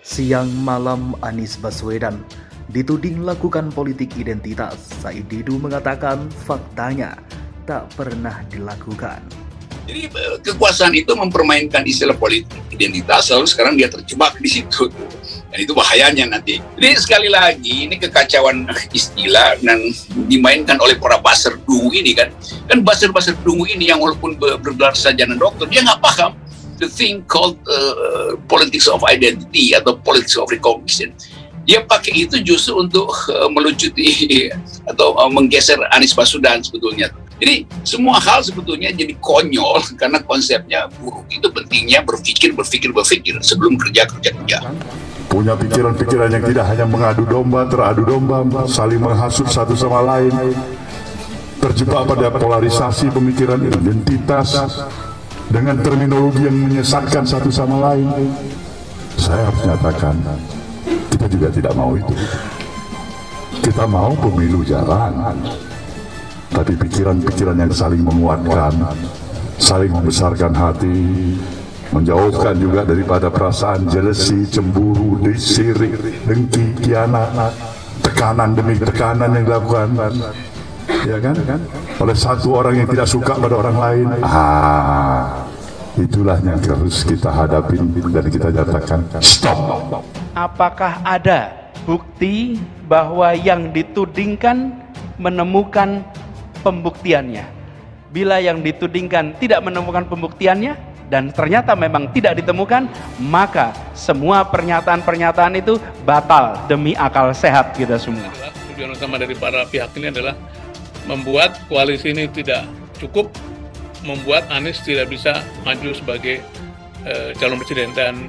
Siang malam Anies Baswedan dituding lakukan politik identitas. Said Didu mengatakan faktanya tak pernah dilakukan. Jadi kekuasaan itu mempermainkan istilah politik identitas, lalu sekarang dia terjebak di situ. Dan itu bahayanya nanti. Jadi sekali lagi ini kekacauan istilah dan dimainkan oleh para buzzer dungu ini kan. Kan buzzer dungu ini yang walaupun bergelar sarjana doktor, dia nggak paham the thing called politics of identity atau politics of recognition. Dia pakai itu justru untuk melucuti atau menggeser Anies Baswedan sebetulnya. Jadi semua hal sebetulnya jadi konyol karena konsepnya buruk. Itu pentingnya berpikir sebelum kerja. Punya pikiran-pikiran yang tidak hanya mengadu domba, teradu domba, saling menghasut satu sama lain, terjebak pada polarisasi pemikiran identitas dengan terminologi yang menyesatkan satu sama lain. Saya harus nyatakan, kita juga tidak mau itu. Kita mau pemilu jalan, tapi pikiran-pikiran yang saling menguatkan, saling membesarkan hati, menjauhkan juga daripada perasaan jealousy, cemburu, sirik, dengki, khianat, tekanan demi tekanan yang dilakukan, ya kan? Oleh satu orang yang tidak suka pada orang lain. Itulah yang harus kita hadapi dan kita nyatakan stop. Apakah ada bukti bahwa yang ditudingkan menemukan pembuktiannya? Bila yang ditudingkan tidak menemukan pembuktiannya dan ternyata memang tidak ditemukan, maka semua pernyataan-pernyataan itu batal demi akal sehat kita semua. Tujuan utama dari para pihak ini adalah membuat koalisi ini tidak cukup, membuat Anies tidak bisa maju sebagai calon presiden, dan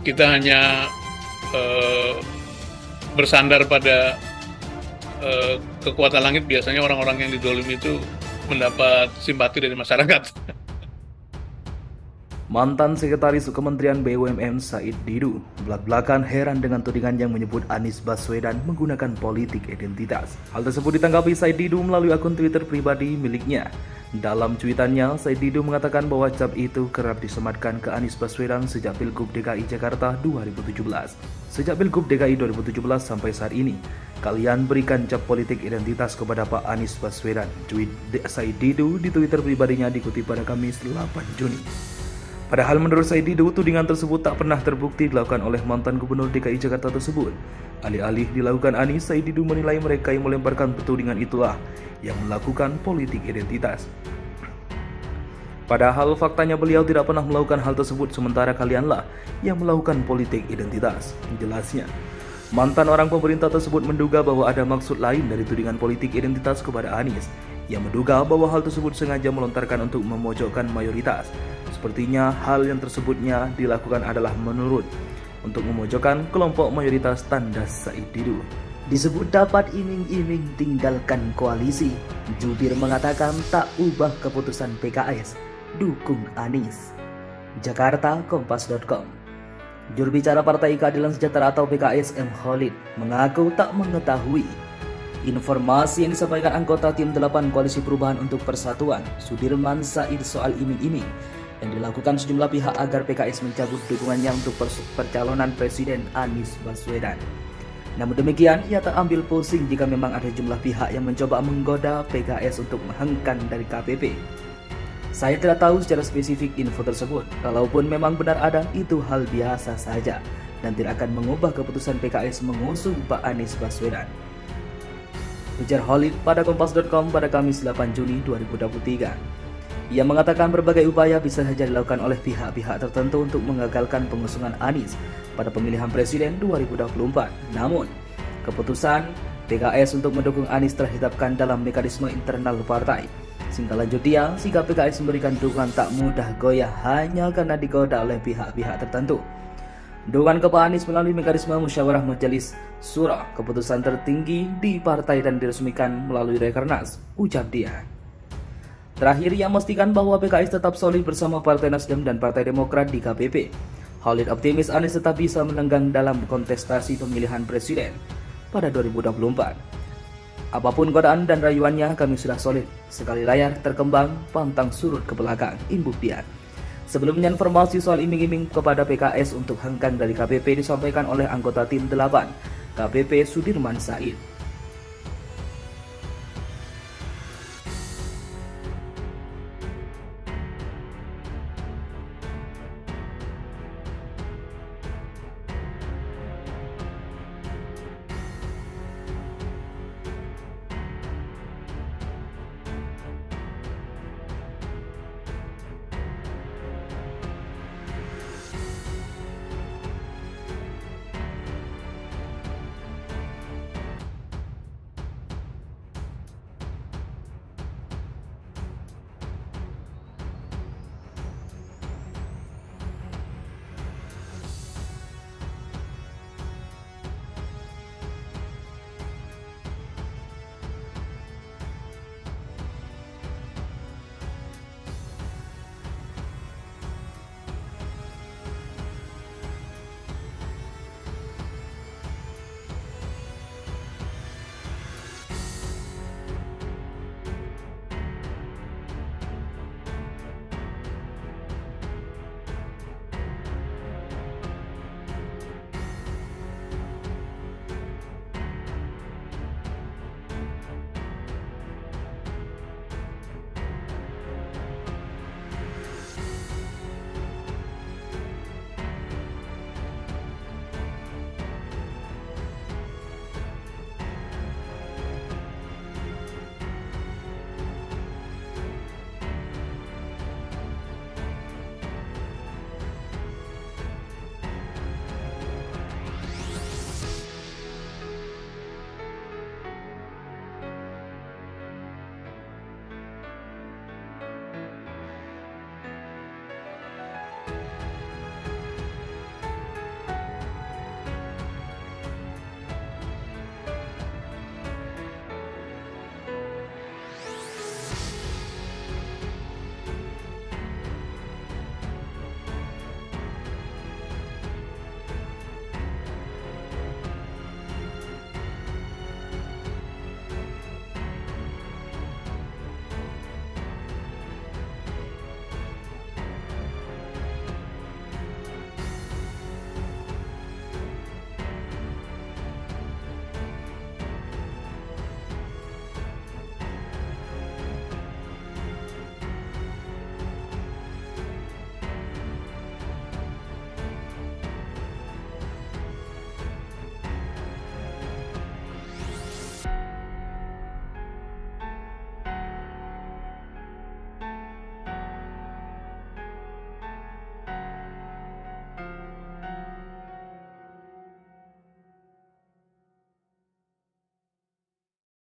kita hanya bersandar pada kekuatan langit. Biasanya orang-orang yang didolimi itu mendapat simpati dari masyarakat. Mantan Sekretaris Kementerian BUMN Said Didu belak-belakan heran dengan tudingan yang menyebut Anies Baswedan menggunakan politik identitas. Hal tersebut ditanggapi Said Didu melalui akun Twitter pribadi miliknya. Dalam cuitannya, Said Didu mengatakan bahwa cap itu kerap disematkan ke Anies Baswedan sejak Pilgub DKI Jakarta 2017. Sejak Pilgub DKI 2017 sampai saat ini, kalian berikan cap politik identitas kepada Pak Anies Baswedan. Tweet Said Didu di Twitter pribadinya dikutip pada Kamis 8 Juni. Padahal menurut Said Didu, tudingan tersebut tak pernah terbukti dilakukan oleh mantan Gubernur DKI Jakarta tersebut. Alih-alih dilakukan Anies, Said Didu menilai mereka yang melemparkan tudingan itulah yang melakukan politik identitas. Padahal faktanya beliau tidak pernah melakukan hal tersebut, sementara kalianlah yang melakukan politik identitas. Jelasnya, mantan orang pemerintah tersebut menduga bahwa ada maksud lain dari tudingan politik identitas kepada Anies, yang menduga bahwa hal tersebut sengaja melontarkan untuk memojokkan mayoritas. Sepertinya hal yang tersebutnya dilakukan adalah menurut untuk memojokkan kelompok mayoritas, tanda Said Didu. Disebut dapat iming-iming tinggalkan koalisi, jubir mengatakan tak ubah keputusan PKS, dukung Anies. Jakarta, Kompas.com. Juru bicara Partai Keadilan Sejahtera atau PKS M. Khalid mengaku tak mengetahui informasi yang disampaikan anggota tim 8 Koalisi Perubahan untuk Persatuan, Sudirman Said, soal iming-iming yang dilakukan sejumlah pihak agar PKS mencabut dukungannya untuk percalonan Presiden Anies Baswedan. Namun demikian, ia tak ambil pusing jika memang ada jumlah pihak yang mencoba menggoda PKS untuk menghengkang dari KPP. Saya tidak tahu secara spesifik info tersebut. Kalaupun memang benar ada, itu hal biasa saja dan tidak akan mengubah keputusan PKS mengusung Pak Anies Baswedan. Ujar Khalid pada Kompas.com pada Kamis 8 Juni 2023. Ia mengatakan berbagai upaya bisa saja dilakukan oleh pihak-pihak tertentu untuk mengagalkan pengusungan Anies pada pemilihan presiden 2024. Namun, keputusan PKS untuk mendukung Anies terhitapkan dalam mekanisme internal partai. Sehingga lanjut dia, sikap PKS memberikan dukungan tak mudah goyah hanya karena digoda oleh pihak-pihak tertentu. Dukungan ke Pak Anies melalui mekanisme musyawarah majelis syura, keputusan tertinggi di partai dan diresmikan melalui Rekernas, ucap dia. Terakhir, ia memastikan bahwa PKS tetap solid bersama Partai Nasdem dan Partai Demokrat di KPP. Khalid optimis Anies tetap bisa melenggang dalam kontestasi pemilihan presiden pada 2024. Apapun godaan dan rayuannya, kami sudah solid. Sekali layar terkembang, pantang surut ke belakang, imbuk dia. Sebelumnya informasi soal iming-iming kepada PKS untuk hengkang dari KBP disampaikan oleh anggota tim 8 KBP Sudirman Said.